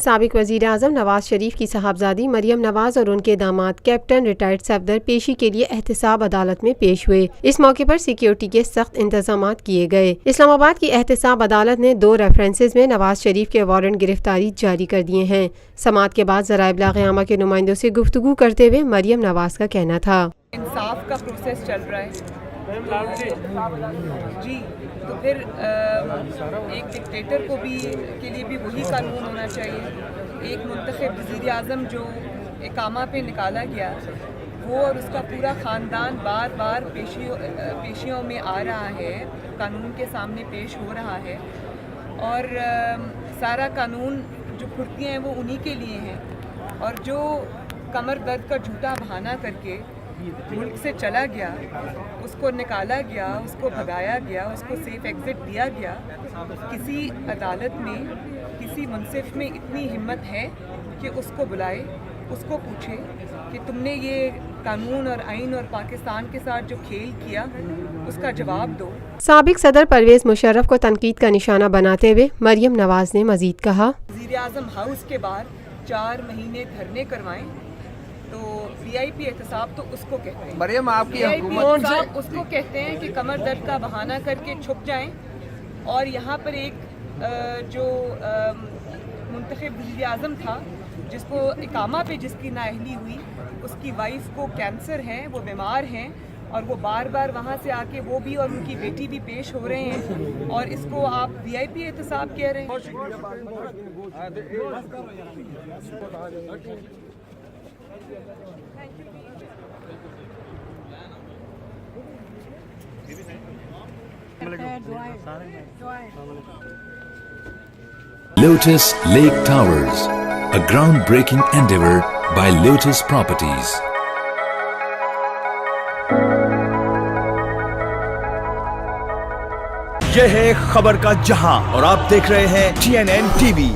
साबिक वज़ीर आज़म नवाज शरीफ की साहबजादी मरियम नवाज और उनके दामाद कैप्टन रिटायर्ड सफदर पेशी के लिए एहतसाब अदालत में पेश हुए। इस मौके पर सिक्योरिटी के सख्त इंतजाम किए गए। इस्लामाबाद की एहतसाब अदालत ने 2 रेफरेंसेस में नवाज शरीफ के वारंट गिरफ्तारी जारी कर दिए हैं। समाअत के बाद ज़राए इब्लाग़ क़यामा के नुमाइंदों से गुफ्तगू करते हुए मरियम नवाज का कहना था, इंसाफ का प्रोसेस चल रहा है जी, तो फिर एक डिक्टेटर को भी के लिए भी वही कानून होना चाहिए। एक मुंतखब वज़ीर आज़म जो इकामा पे निकाला गया, वो और उसका पूरा ख़ानदान बार बार पेशियों में आ रहा है, कानून के सामने पेश हो रहा है, और सारा कानून जो कुर्तियाँ हैं वो उन्हीं के लिए हैं। और जो कमर दर्द का झूठा बहाना करके मुल्क से चला गया, उसको निकाला गया, उसको भगाया गया, उसको सेफ एग्ज़िट दिया गया। किसी अदालत में, किसी मुंसिफ में इतनी हिम्मत है कि उसको बुलाए, उसको पूछे कि तुमने ये कानून और आइन और पाकिस्तान के साथ जो खेल किया उसका जवाब दो। साबिक सदर परवेज मुशर्रफ को तनकीद का निशाना बनाते हुए मरियम नवाज ने मजीद कहा, वज़ीर आज़म हाउस के बाहर 4 महीने धरने करवाएं तो VIP एहतसाब तो उसको कहते हैं। मरियम आपकी हुकूमत उसको कहते हैं कि कमर दर्द का बहाना करके छुप जाएं। और यहाँ पर एक जो मुंतखब वज़ीर आज़म था, जिसको इकामा पे जिसकी नाअहली हुई, उसकी वाइफ को कैंसर है, वो बीमार हैं, और वो बार बार वहाँ से आके वो भी और उनकी बेटी भी पेश हो रहे हैं, और इसको आप VIP एहतसाब कह रहे हैं। Lotus Lake Towers, a groundbreaking endeavor by Lotus Properties. यह है खबर का जहां और आप देख रहे हैं TNN TV।